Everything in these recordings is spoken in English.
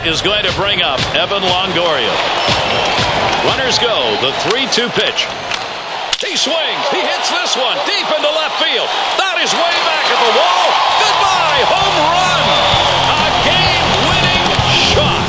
is going to bring up Evan Longoria. Runners go. The 3-2 pitch. He swings. He hits this one deep into left field. That is way back at the wall. Goodbye. Home run. A game-winning shot.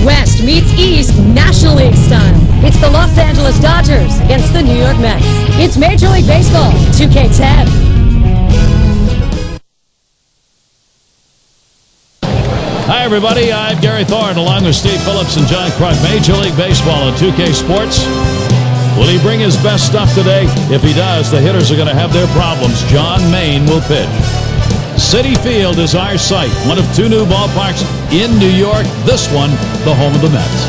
West meets East National League style. It's the Los Angeles Dodgers against the New York Mets. It's Major League Baseball 2K10. Hi, everybody. I'm Gary Thorne, along with Steve Phillips and John Kruk. Major League Baseball on 2K Sports. Will he bring his best stuff today? If he does, the hitters are going to have their problems. John Maine will pitch. Citi Field is our site, one of two new ballparks in New York. This one, the home of the Mets.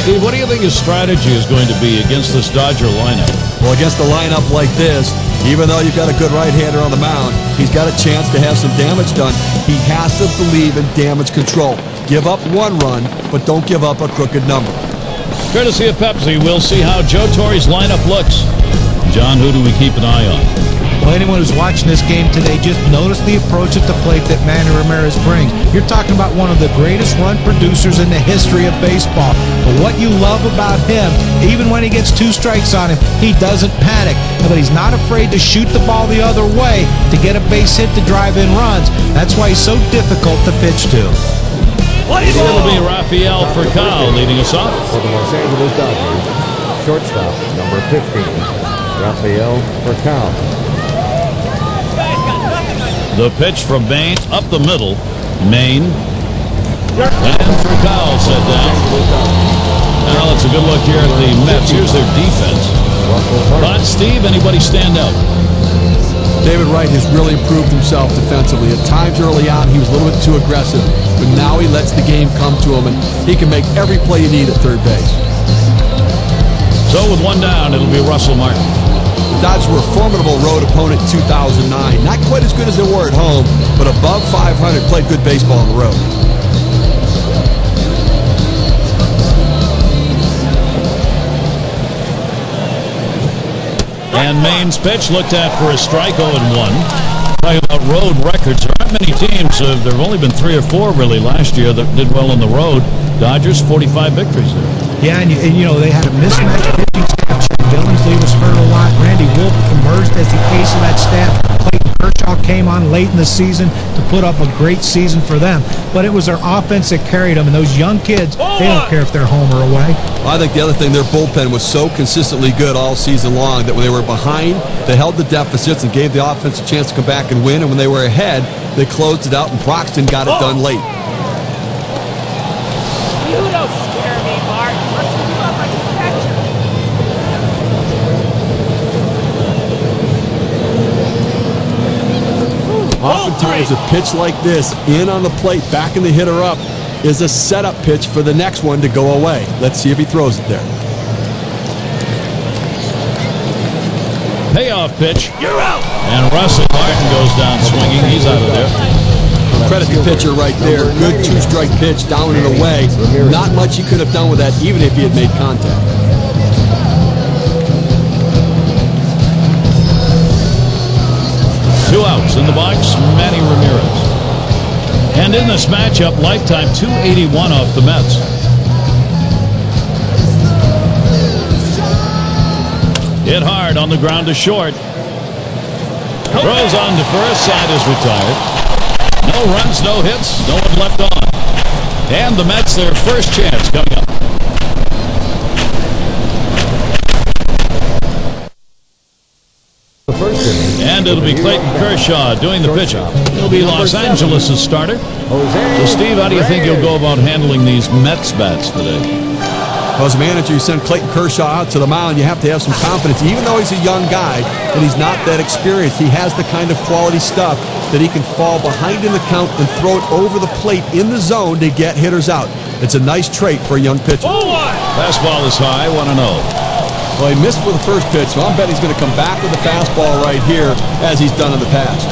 Steve, what do you think his strategy is going to be against this Dodger lineup? Well, against a lineup like this, even though you've got a good right-hander on the mound, he's got a chance to have some damage done. He has to believe in damage control. Give up one run, but don't give up a crooked number. Courtesy of Pepsi, we'll see how Joe Torre's lineup looks. John, who do we keep an eye on? Well, anyone who's watching this game today, just notice the approach at the plate that Manny Ramirez brings. You're talking about one of the greatest run producers in the history of baseball. But what you love about him, even when he gets 2 strikes on him, he doesn't panic. But he's not afraid to shoot the ball the other way to get a base hit to drive in runs. That's why he's so difficult to pitch to. It'll be Rafael Furcal leading us off. For the Los Angeles Dodgers, shortstop, number 15, Rafael Furcal. The pitch from Maine up the middle. Maine. And Furcal set down. Now let's a good look here at the Mets. Here's their defense. But Steve, anybody stand out? David Wright has really improved himself defensively. At times early on, he was a little bit too aggressive, but now he lets the game come to him, and he can make every play you need at third base. So with one down, it'll be Russell Martin. The Dodgers were a formidable road opponent in 2009. Not quite as good as they were at home, but above 500, played good baseball on the road. And Maine's pitch looked at for a strike, 0-1. Talking about road records, there aren't many teams. There have only been 3 or 4 really last year that did well on the road. Dodgers, 45 victories there. Yeah, and you know, they had a mismatch pitching staff. Billingsley was hurt a lot. Randy Wolf emerged as the ace of that staff. Clayton Kershaw came on late in the season to put up a great season for them. But it was their offense that carried them, and those young kids, they don't care if they're home or away. I think the other thing, their bullpen was so consistently good all season long that when they were behind, they held the deficits and gave the offense a chance to come back and win. And when they were ahead, they closed it out, and Broxton got it done late. You don't scare me, Mark. Let's do up like a catcher. Oftentimes a pitch like this, in on the plate, backing the hitter up, is a setup pitch for the next one to go away. Let's see if he throws it there. Payoff pitch. You're out. And Russell Martin goes down swinging. He's out of there. Credit the pitcher right there. Good 2-strike pitch, down and away. Not much he could have done with that, even if he had made contact. Two outs in the box, Manny Ramirez. And in this matchup, lifetime 281 off the Mets. Hit hard on the ground to short. Throws on to first, side is retired. No runs, no hits, no one left on. And the Mets, their first chance coming up. And it'll be Clayton Kershaw doing the pitching. He'll be Los Angeles' starter. So, Steve, how do you think you'll go about handling these Mets bats today? Well, as a manager, you send Clayton Kershaw out to the mound, you have to have some confidence. Even though he's a young guy and he's not that experienced, he has the kind of quality stuff that he can fall behind in the count and throw it over the plate in the zone to get hitters out. It's a nice trait for a young pitcher. Fastball is high, 1-0. Well, he missed with the first pitch, so I'm betting he's going to come back with the fastball right here, as he's done in the past.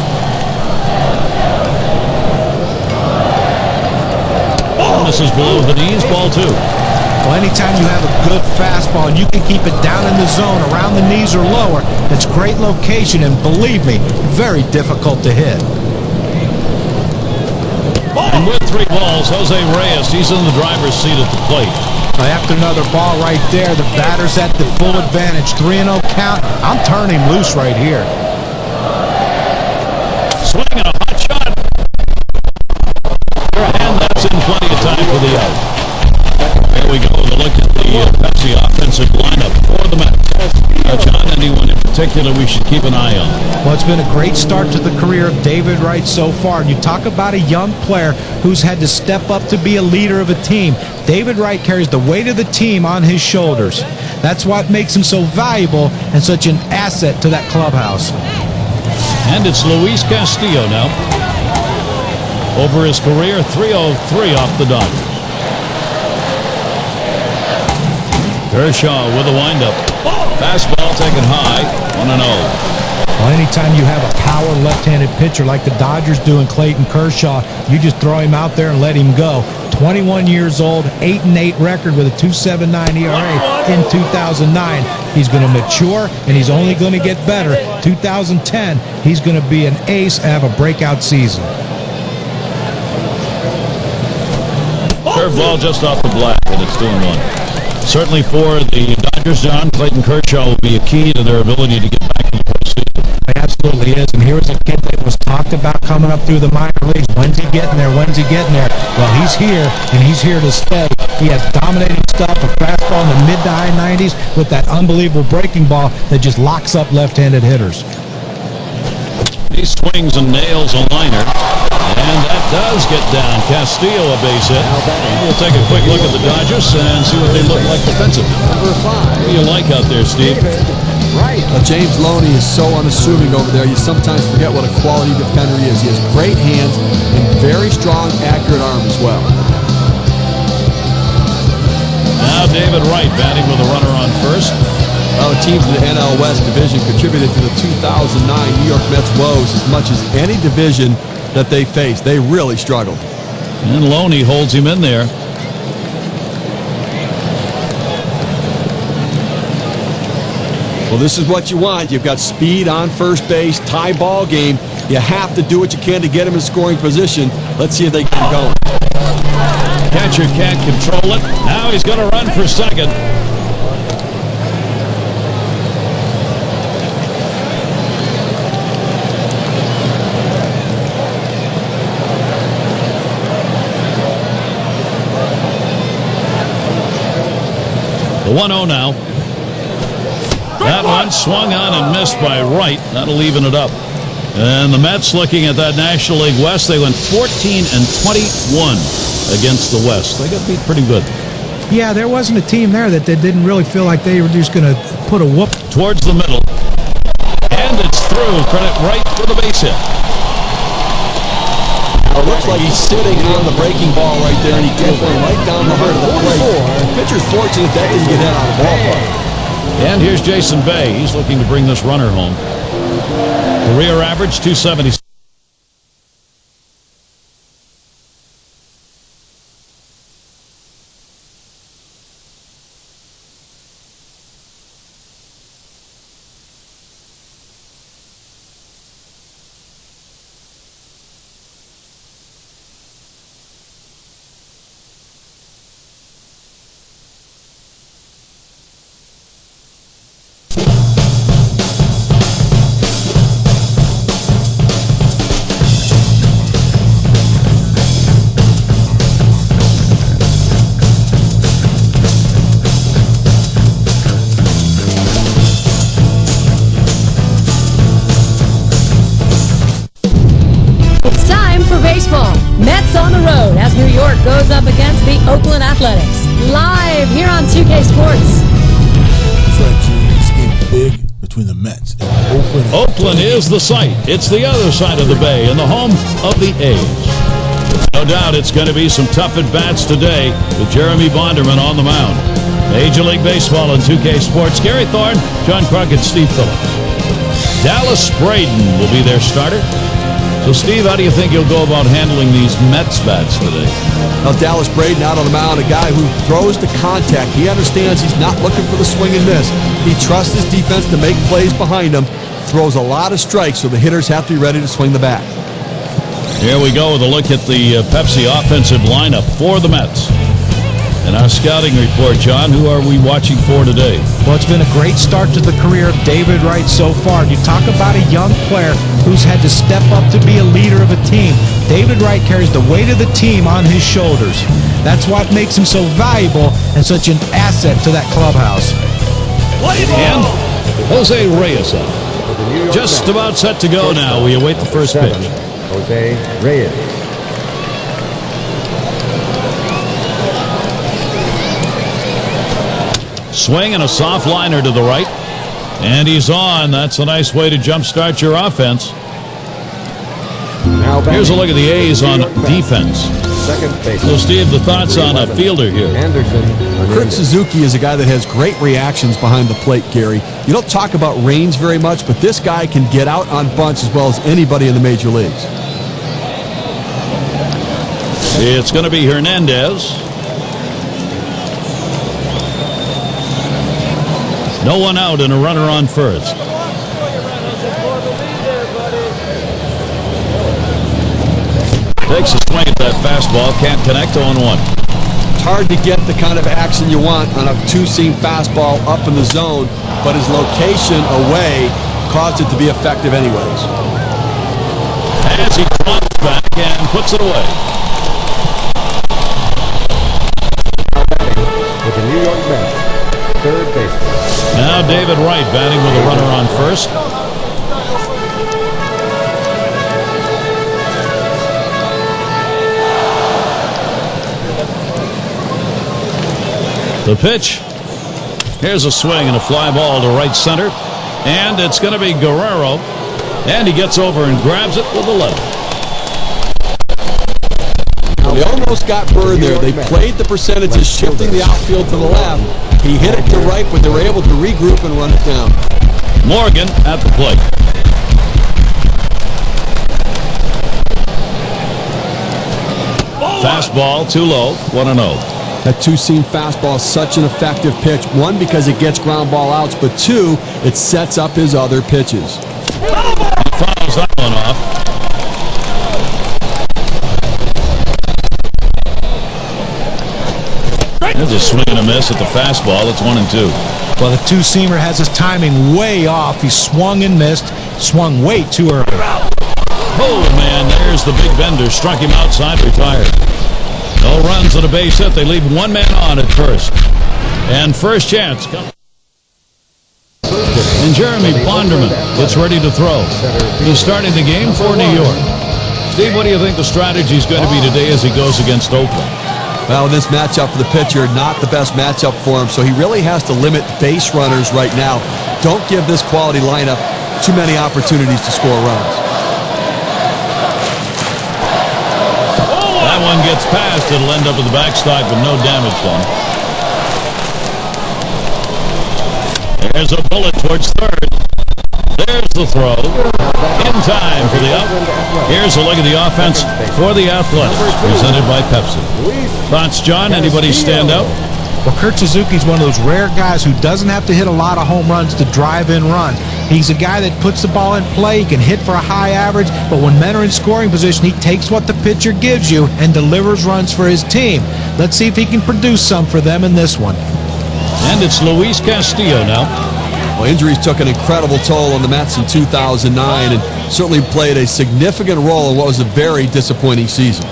Misses below the knees, ball 2. Well, anytime you have a good fastball and you can keep it down in the zone around the knees or lower, it's great location, and believe me, very difficult to hit. And with 3 balls, Jose Reyes, he's in the driver's seat at the plate. After another ball right there, the batter's at the full advantage. 3-0 count. I'm turning him loose right here. Swing and a hot shot. And that's in plenty of time for the out. There we go. The look at that's the offensive lineup for the Mets. John, anyone in particular we should keep an eye on? Well, it's been a great start to the career of David Wright so far. And you talk about a young player who's had to step up to be a leader of a team. David Wright carries the weight of the team on his shoulders. That's what makes him so valuable and such an asset to that clubhouse. And it's Luis Castillo now. Over his career, 303 off the Dodgers. Kershaw with a windup. Fastball taken high, 1-0. Well, anytime you have a power left-handed pitcher like the Dodgers do in Clayton Kershaw, you just throw him out there and let him go. 21 years old, 8-8 record with a 2.79 ERA in 2009. He's going to mature, and he's only going to get better. 2010, he's going to be an ace and have a breakout season. Curveball just off the black, and it's 2-1. Certainly for the Dodgers, John, Clayton Kershaw will be a key to their ability to get back in the postseason. He absolutely is. And here's a kid that was talked about coming up through the minor leagues. When's he getting there? When's he getting there? Well, he's here, and he's here to stay. He has dominating stuff, a fastball in the mid to high 90s with that unbelievable breaking ball that just locks up left-handed hitters. He swings and nails a liner. And that does get down. Castillo a base hit. We'll take a quick look at the Dodgers and see what they look like defensively. What do you like out there, Steve? James Loney is so unassuming over there. You sometimes forget what a quality defender he is. He has great hands and very strong, accurate arm as well. Now David Wright batting with a runner on first. Well, the teams in the NL West division contributed to the 2009 New York Mets woes as much as any division that they faced. They really struggled. And Loney holds him in there. Well, this is what you want. You've got speed on first base, tie ball game. You have to do what you can to get him in scoring position. Let's see if they can go. Catcher can't control it. Now he's going to run for second. The 1-0 now. That one swung on and missed by Wright. That'll even it up. And the Mets, looking at that National League West, they went 14-21 against the West. They got beat pretty good. Yeah, there wasn't a team there that didn't really feel like they were just going to put a whoop. Towards the middle. And it's through. Credit Wright for the base hit. It looks like he's sitting on the breaking ball right there, and he gets one right down the heart of the plate. The pitcher's fortunate that didn't get hit out of the ballpark. And here's Jason Bay. He's looking to bring this runner home. Career average, 270. Mets on the road as New York goes up against the Oakland Athletics. Live here on 2K Sports. This game big between the Mets and Oakland. Oakland is the site. It's the other side of the bay and the home of the A's. No doubt it's going to be some tough at-bats today with Jeremy Bonderman on the mound. Major League Baseball and 2K Sports. Gary Thorne, John Crockett, Steve Phillips. Dallas Braden will be their starter. So, Steve, how do you think you'll go about handling these Mets bats today? Now, Dallas Braden out on the mound, a guy who throws to contact. He understands he's not looking for the swing and miss. He trusts his defense to make plays behind him. Throws a lot of strikes, so the hitters have to be ready to swing the bat. Here we go with a look at the Pepsi offensive lineup for the Mets. And our scouting report, John, who are we watching for today? Well, it's been a great start to the career of David Wright so far. You talk about a young player who's had to step up to be a leader of a team. David Wright carries the weight of the team on his shoulders. That's what makes him so valuable and such an asset to that clubhouse. And Jose Reyes up. Just about set to go now. We await the first pitch. Jose Reyes. Swing and a soft liner to the right. And he's on. That's a nice way to jumpstart your offense. Here's a look at the A's on defense. So, Steve, the thoughts on a fielder here? Kurt Suzuki is a guy that has great reactions behind the plate, Gary. You don't talk about range very much, but this guy can get out on bunts as well as anybody in the major leagues. It's going to be Hernandez. No one out and a runner on first. Takes a swing at that fastball. Can't connect. 0-1. It's hard to get the kind of action you want on a two-seam fastball up in the zone, but his location away caused it to be effective anyways. As he drops back and puts it away. With the New York Mets, third baseman. Now David Wright batting with a runner on first. The pitch. Here's a swing and a fly ball to right center. And it's going to be Guerrero. And he gets over and grabs it with the left. They almost got burned there. They played the percentages, shifting the outfield to the left. He hit it to right, but they were able to regroup and run it down. Morgan at the plate. Fastball too low. 1-0. That two-seam fastball is such an effective pitch. One, because it gets ground ball outs, but two, it sets up his other pitches. He fouls that one off. There's a swing and a miss at the fastball. It's 1-2. Well, the two-seamer has his timing way off. He swung and missed, swung way too early. Oh, man, there's the big bender. Struck him outside, retired. No runs and a base hit. They leave one man on at first. And first chance comes. And Jeremy Bonderman gets ready to throw. He's starting the game for New York. Steve, what do you think the strategy is going to be today as he goes against Oakland? Well, in this matchup for the pitcher, not the best matchup for him, so he really has to limit base runners right now. Don't give this quality lineup too many opportunities to score runs. That one gets past. It'll end up with the backstop with no damage done. There's a bullet towards third. There's the throw. In time for the out. Here's a look at the offense for the Athletics, presented by Pepsi. Thoughts, John? Anybody stand out? Well, Kurt Suzuki's one of those rare guys who doesn't have to hit a lot of home runs to drive in runs. He's a guy that puts the ball in play. He can hit for a high average, but when men are in scoring position, he takes what the pitcher gives you and delivers runs for his team. Let's see if he can produce some for them in this one. And it's Luis Castillo now. Well, injuries took an incredible toll on the Mets in 2009 and certainly played a significant role in what was a very disappointing season.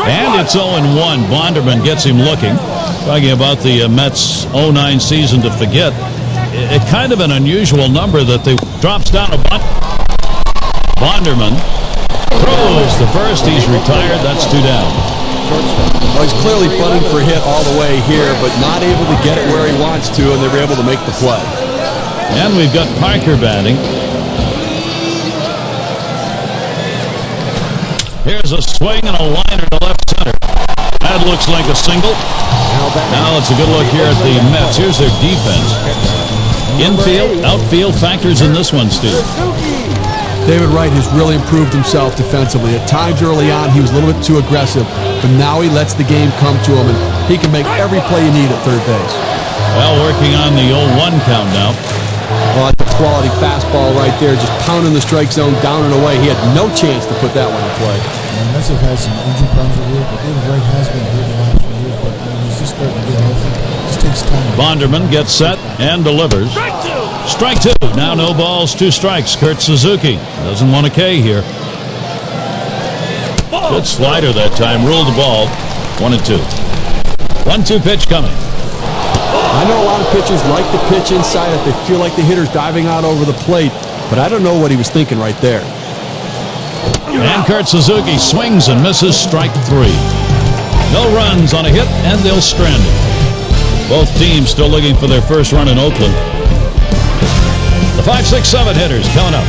And it's 0-1. Bonderman gets him looking. Talking about the Mets' 09 season to forget. Kind of an unusual number that they drops down a bunt. Bonderman throws the first. He's retired. That's 2 down. Well, he's clearly punting for a hit all the way here, but not able to get it where he wants to, and they were able to make the play. And we've got Parker batting. Here's a swing and a liner to left center. That looks like a single. Now it's a good look here at the Mets. Here's their defense. Infield, outfield factors in this one, Steve. David Wright has really improved himself defensively. At times early on, he was a little bit too aggressive, but now he lets the game come to him, and he can make every play you need at third base. Well, working on the 0-1 count now. Oh, that's a quality fastball right there, just pounding the strike zone down and away. He had no chance to put that one in play. And Mets have had some injury problems over here, but David Wright has been hurt the last few years, but he's just starting to get healthy. It just takes time. Bonderman gets set and delivers. Strike two. Now no balls, 2 strikes. Kurt Suzuki doesn't want a K here. Good slider that time. Ruled the ball. 1-2. 1-2 pitch coming. I know a lot of pitchers like to pitch inside if they feel like the hitter's diving out over the plate, but I don't know what he was thinking right there. And Kurt Suzuki swings and misses. Strike 3. No runs on a hit, and they'll strand it. Both teams still looking for their first run in Oakland. The 5, 6, 7 hitters coming up.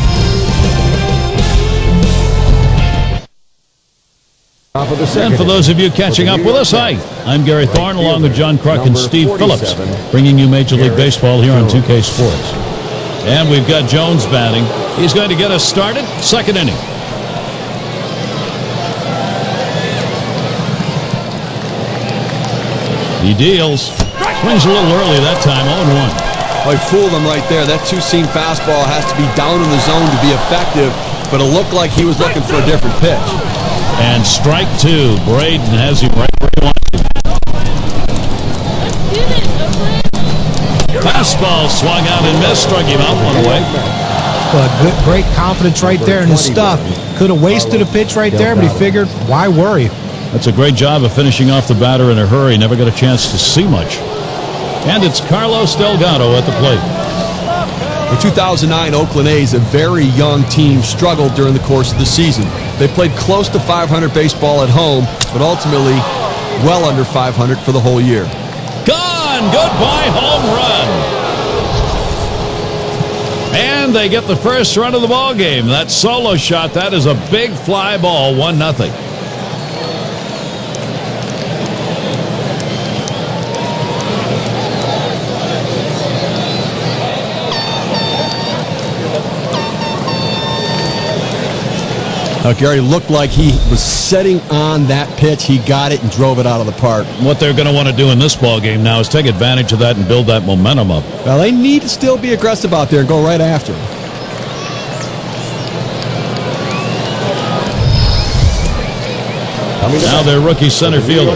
And for those of you catching up with us, hi, I'm Gary Thorne along with John Kruk and Steve Phillips, bringing you Major League Baseball here on 2K Sports. And we've got Jones batting. He's going to get us started. Second inning. He deals. Swings a little early that time, 0-1. Oh, he fooled him right there. That two-seam fastball has to be down in the zone to be effective, but it looked like he was looking for a different pitch. And strike 2. Braden has him right where he wants him. Fastball swung out and missed. Struck him out one away. But good, great confidence right there in his stuff. Could have wasted a pitch right there, but he figured, why worry? That's a great job of finishing off the batter in a hurry. Never got a chance to see much. And it's Carlos Delgado at the plate. The 2009 Oakland A's, a very young team, struggled during the course of the season. They played close to 500 baseball at home, but ultimately well under 500 for the whole year. Gone! Goodbye home run! And they get the first run of the ball game. That solo shot, that is a big fly ball, 1-0. Gary looked like he was setting on that pitch. He got it and drove it out of the park. What they're going to want to do in this ball game now is take advantage of that and build that momentum up. Well, they need to still be aggressive out there and go right after him. Now their rookie center fielder.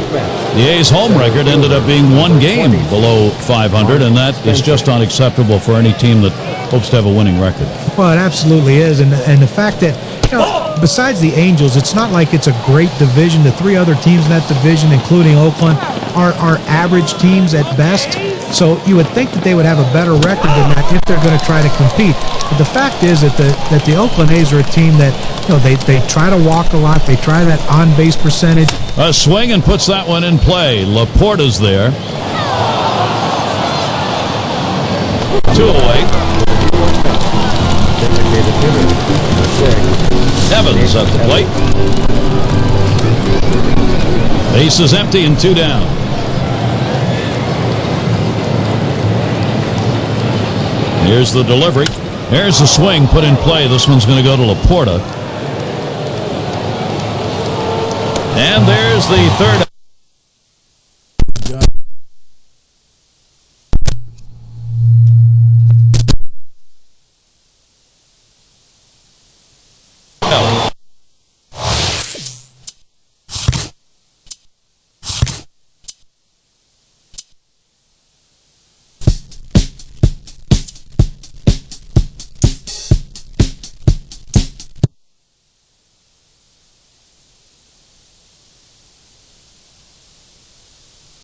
The A's home record ended up being 1 game below 500, and that is just unacceptable for any team that hopes to have a winning record. Well, it absolutely is, and the fact that, you know, besides the Angels, it's not like it's a great division. The 3 other teams in that division, including Oakland, are average teams at best. So you would think that they would have a better record than that if they're going to try to compete. But the fact is that the Oakland A's are a team that, you know, they try to walk a lot. They try that on-base percentage. A swing and puts that one in play. Laporta's there. 2 away. Evans at the plate. Base is empty and 2 down. Here's the delivery. Here's the swing put in play. This one's going to go to Laporta. And there's the third.